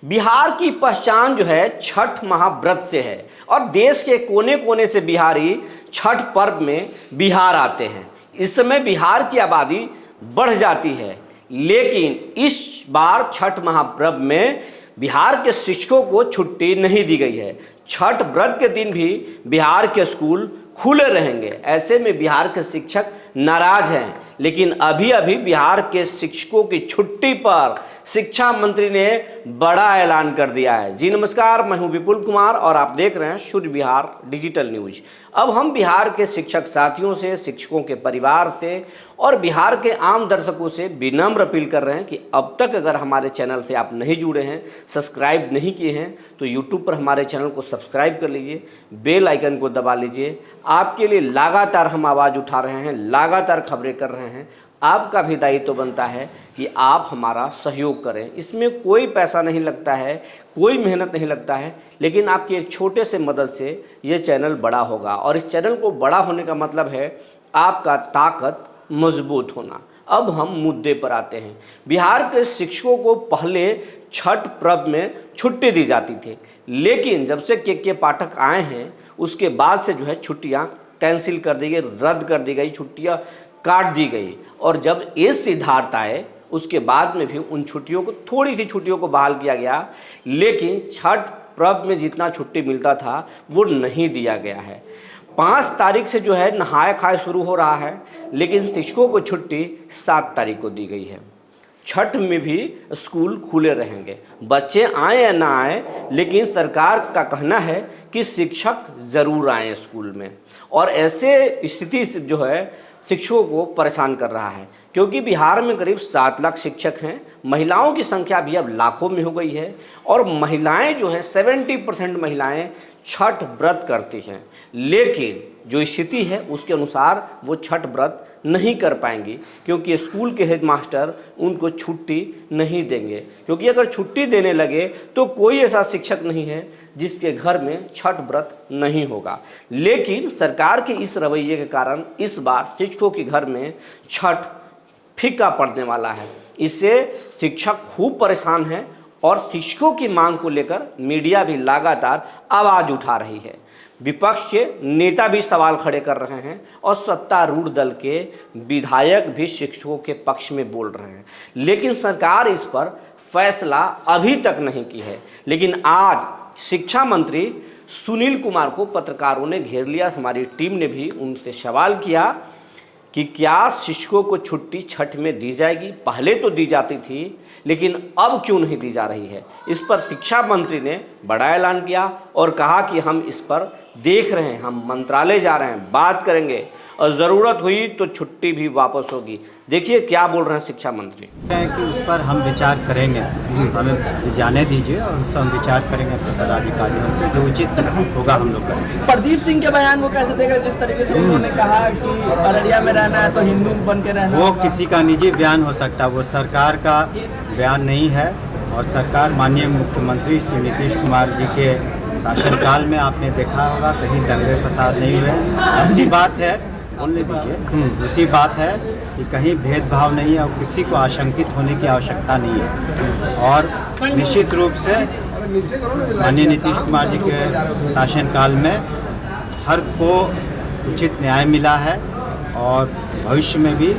बिहार की पहचान जो है छठ महाव्रत से है और देश के कोने कोने से बिहारी छठ पर्व में बिहार आते हैं। इस समय बिहार की आबादी बढ़ जाती है, लेकिन इस बार छठ महापर्व में बिहार के शिक्षकों को छुट्टी नहीं दी गई है। छठ व्रत के दिन भी बिहार के स्कूल खुले रहेंगे। ऐसे में बिहार के शिक्षक नाराज हैं, लेकिन अभी अभी बिहार के शिक्षकों की छुट्टी पर शिक्षा मंत्री ने बड़ा ऐलान कर दिया है। जी नमस्कार, मैं हूं विपुल कुमार और आप देख रहे हैं सूर्य बिहार डिजिटल न्यूज। अब हम बिहार के शिक्षक साथियों से, शिक्षकों के परिवार से और बिहार के आम दर्शकों से विनम्र अपील कर रहे हैं कि अब तक अगर हमारे चैनल से आप नहीं जुड़े हैं, सब्सक्राइब नहीं किए हैं, तो यूट्यूब पर हमारे चैनल को सब्सक्राइब कर लीजिए, बेल आइकन को दबा लीजिए। आपके लिए लगातार हम आवाज़ उठा रहे हैं, लगातार खबरें कर रहे हैं। आपका भी दायित्व बनता है कि आप हमारा सहयोग करें। इसमें कोई पैसा नहीं लगता है, कोई मेहनत नहीं लगता है, लेकिन आपकी एक छोटे से मदद से ये चैनल बड़ा होगा और इस चैनल को बड़ा होने का मतलब है आपका ताकत मजबूत होना। अब हम मुद्दे पर आते हैं। बिहार के शिक्षकों को पहले छठ पर्व में छुट्टी दी जाती थी, लेकिन जब से के पाठक आए हैं उसके बाद से जो है छुट्टियां कैंसिल कर दी गई, रद्द कर दी गई, छुट्टियां काट दी गई। और जब एस सिद्धार्थ आए उसके बाद में भी उन छुट्टियों को, थोड़ी सी छुट्टियों को बहाल किया गया, लेकिन छठ पर्व में जितना छुट्टी मिलता था वो नहीं दिया गया है। 5 तारीख से जो है नहाय खाए शुरू हो रहा है, लेकिन शिक्षकों को छुट्टी 7 तारीख को दी गई है। छठ में भी स्कूल खुले रहेंगे, बच्चे आए या ना आए, लेकिन सरकार का कहना है कि शिक्षक ज़रूर आए स्कूल में। और ऐसे स्थिति जो है शिक्षकों को परेशान कर रहा है, क्योंकि बिहार में करीब 7 लाख शिक्षक हैं। महिलाओं की संख्या भी अब लाखों में हो गई है और महिलाएं जो हैं 70% महिलाएं छठ व्रत करती हैं, लेकिन जो स्थिति है उसके अनुसार वो छठ व्रत नहीं कर पाएंगी, क्योंकि स्कूल के हेडमास्टर उनको छुट्टी नहीं देंगे। क्योंकि अगर छुट्टी देने लगे तो कोई ऐसा शिक्षक नहीं है जिसके घर में छठ व्रत नहीं होगा। लेकिन सरकार के इस रवैये के कारण इस बार शिक्षकों के घर में छठ फीका पड़ने वाला है। इससे शिक्षक खूब परेशान हैं और शिक्षकों की मांग को लेकर मीडिया भी लगातार आवाज़ उठा रही है। विपक्ष के नेता भी सवाल खड़े कर रहे हैं और सत्तारूढ़ दल के विधायक भी शिक्षकों के पक्ष में बोल रहे हैं, लेकिन सरकार इस पर फैसला अभी तक नहीं की है। लेकिन आज शिक्षा मंत्री सुनील कुमार को पत्रकारों ने घेर लिया। हमारी टीम ने भी उनसे सवाल किया कि क्या शिक्षकों को छुट्टी छठ में दी जाएगी? पहले तो दी जाती थी, लेकिन अब क्यों नहीं दी जा रही है? इस पर शिक्षा मंत्री ने बड़ा ऐलान किया और कहा कि हम इस पर देख रहे हैं, हम मंत्रालय जा रहे हैं, बात करेंगे और ज़रूरत हुई तो छुट्टी भी वापस होगी। देखिए क्या बोल रहे हैं शिक्षा मंत्री। कि उस पर हम विचार करेंगे, हमें जाने दीजिए और उस पर हम विचार करेंगे अपने पदाधिकारियों से, जो उचित होगा हम लोग करेंगे। प्रदीप सिंह के बयान को कैसे देख रहे हैं, जिस तरीके से उन्होंने कहा कि अररिया में रहना है तो हिंदू बन के रहना? वो किसी का निजी बयान हो सकता है, वो सरकार का बयान नहीं है। और सरकार, माननीय मुख्यमंत्री श्री नीतीश कुमार जी के शासनकाल में आपने देखा होगा कहीं दंगे फसाद नहीं हुए। उसी बात है, बोलने दीजिए, उसी बात है कि कहीं भेदभाव नहीं है और किसी को आशंकित होने की आवश्यकता नहीं है। और निश्चित रूप से माननीय नीतीश कुमार जी के शासनकाल में हर को उचित न्याय मिला है और भविष्य में भी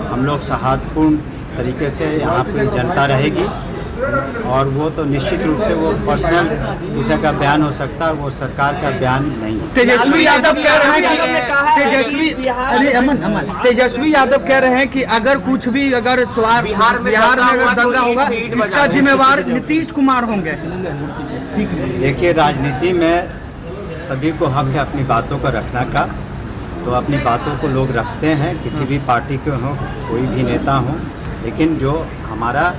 हम लोग सौहार्दपूर्ण तरीके से यहाँ पर जनता रहेगी। और वो तो निश्चित रूप से वो पर्सनल किसी का बयान हो सकता है, वो सरकार का बयान नहीं है। तेजस्वी यादव कह रहे हैं कि तेजस्वी यादव कह रहे हैं कि अगर कुछ भी, अगर बिहार में अगर दंगा होगा इसका जिम्मेवार नीतीश कुमार होंगे। देखिए, राजनीति में सभी को हक है अपनी बातों को रखने का, तो अपनी बातों को लोग रखते हैं, किसी भी पार्टी के हों, कोई भी नेता हों। लेकिन जो हमारा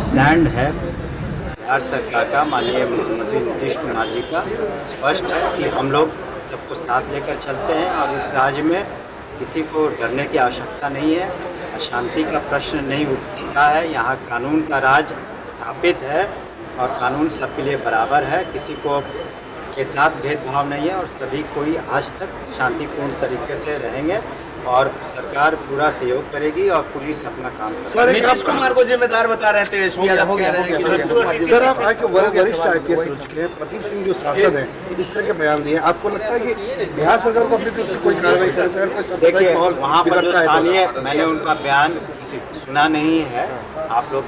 स्टैंड है बिहार सरकार का, माननीय मुख्यमंत्री नीतीश कुमार जी का, स्पष्ट है कि हम लोग सबको साथ लेकर चलते हैं और इस राज्य में किसी को डरने की आवश्यकता नहीं है। अशांति का प्रश्न नहीं उठता है। यहाँ कानून का राज स्थापित है और कानून सबके लिए बराबर है, किसी को के साथ भेदभाव नहीं है और सभी कोई आज तक शांतिपूर्ण तरीके से रहेंगे और सरकार पूरा सहयोग करेगी और पुलिस अपना काम करेगी। सर नीतीश कुमार को जिम्मेदार बता रहे थे तेजस्वी यादव कह रहे हैं कि सर आप वरिष्ठ IPS रह चुके हैं, प्रदीप सिंह जो सांसद हैं इस तरह के बयान दिए, आपको लगता है कि बिहार सरकार को अपनी तरफ से कोई कार्रवाई करनी चाहिए? कोई सांप्रदायिक देखिए माहौल वहाँ पर जो बिगड़ता है तो? स्थानीय, मैंने उनका बयान सुना नहीं है, आप लोग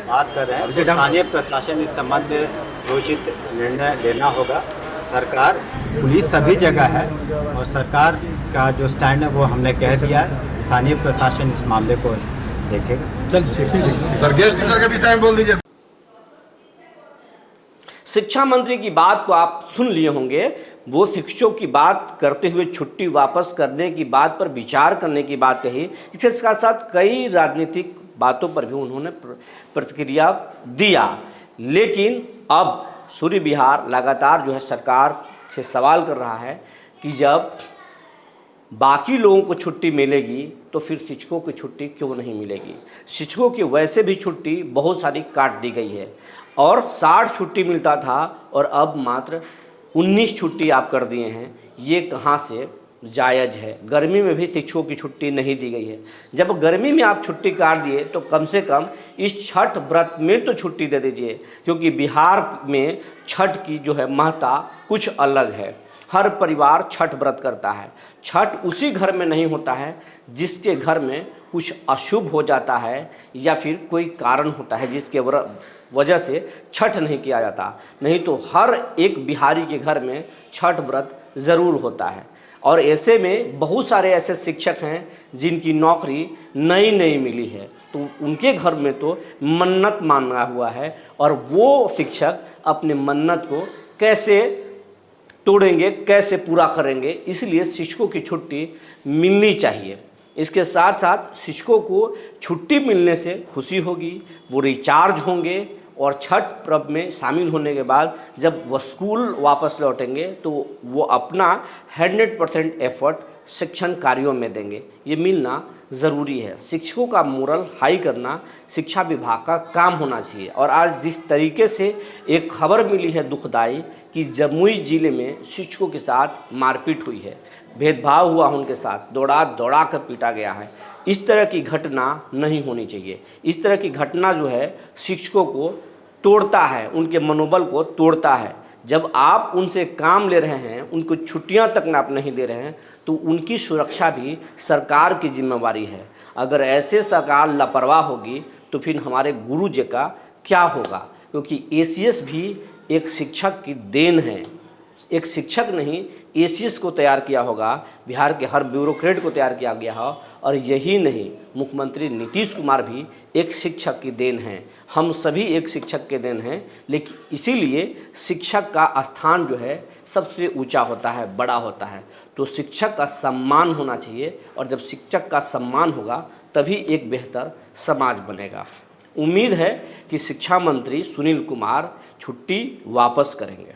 बात कर रहे हैं। जो स्थानीय प्रशासन इस संबंध में उचित निर्णय लेना होगा। सरकार पुलिस सभी जगह है और सरकार का जो स्टैंड है वो हमने कह दिया है, स्थानीय प्रशासन इस मामले को देखेगा। सर गेस्ट टीचर के विषय में बोल दीजिए। शिक्षा मंत्री की बात को आप सुन लिए होंगे। वो शिक्षकों की बात करते हुए छुट्टी वापस करने की बात पर विचार करने की बात कही। इसके साथ साथ कई राजनीतिक बातों पर भी उन्होंने प्रतिक्रिया दिया। लेकिन अब सूर्य विहार लगातार जो है सरकार से सवाल कर रहा है कि जब बाकी लोगों को छुट्टी मिलेगी तो फिर शिक्षकों की छुट्टी क्यों नहीं मिलेगी। शिक्षकों की वैसे भी छुट्टी बहुत सारी काट दी गई है और 60 छुट्टी मिलता था और अब मात्र 19 छुट्टी आप कर दिए हैं। ये कहाँ से जायज़ है। गर्मी में भी शिक्षकों की छुट्टी नहीं दी गई है। जब गर्मी में आप छुट्टी काट दिए तो कम से कम इस छठ व्रत में तो छुट्टी दे दीजिए, क्योंकि बिहार में छठ की जो है महत्ता कुछ अलग है। हर परिवार छठ व्रत करता है। छठ उसी घर में नहीं होता है जिसके घर में कुछ अशुभ हो जाता है या फिर कोई कारण होता है जिसके वजह से छठ नहीं किया जाता। नहीं तो हर एक बिहारी के घर में छठ व्रत ज़रूर होता है। और ऐसे में बहुत सारे ऐसे शिक्षक हैं जिनकी नौकरी नई नई मिली है, तो उनके घर में तो मन्नत मांगा हुआ है और वो शिक्षक अपने मन्नत को कैसे तोड़ेंगे, कैसे पूरा करेंगे। इसलिए शिक्षकों की छुट्टी मिलनी चाहिए। इसके साथ साथ शिक्षकों को छुट्टी मिलने से खुशी होगी, वो रिचार्ज होंगे और छठ पर्व में शामिल होने के बाद जब वह स्कूल वापस लौटेंगे तो वो अपना 100% एफर्ट शिक्षण कार्यों में देंगे। ये मिलना ज़रूरी है। शिक्षकों का मोरल हाई करना शिक्षा विभाग का काम होना चाहिए। और आज जिस तरीके से एक खबर मिली है दुखदाई कि जमुई ज़िले में शिक्षकों के साथ मारपीट हुई है, भेदभाव हुआ उनके साथ, दौड़ा कर पीटा गया है। इस तरह की घटना नहीं होनी चाहिए। इस तरह की घटना जो है शिक्षकों को तोड़ता है, उनके मनोबल को तोड़ता है। जब आप उनसे काम ले रहे हैं, उनको छुट्टियां तक आप नहीं दे रहे हैं, तो उनकी सुरक्षा भी सरकार की जिम्मेवारी है। अगर ऐसे सरकार लापरवाह होगी तो फिर हमारे गुरु जी का क्या होगा। क्योंकि ACS भी एक शिक्षक की देन है। एक शिक्षक नहीं ACS को तैयार किया होगा, बिहार के हर ब्यूरोक्रेट को तैयार किया गया हो। और यही नहीं, मुख्यमंत्री नीतीश कुमार भी एक शिक्षक की देन हैं। हम सभी एक शिक्षक के देन हैं। लेकिन इसीलिए शिक्षक का स्थान जो है सबसे ऊंचा होता है, बड़ा होता है। तो शिक्षक का सम्मान होना चाहिए और जब शिक्षक का सम्मान होगा तभी एक बेहतर समाज बनेगा। उम्मीद है कि शिक्षा मंत्री सुनील कुमार छुट्टी वापस करेंगे।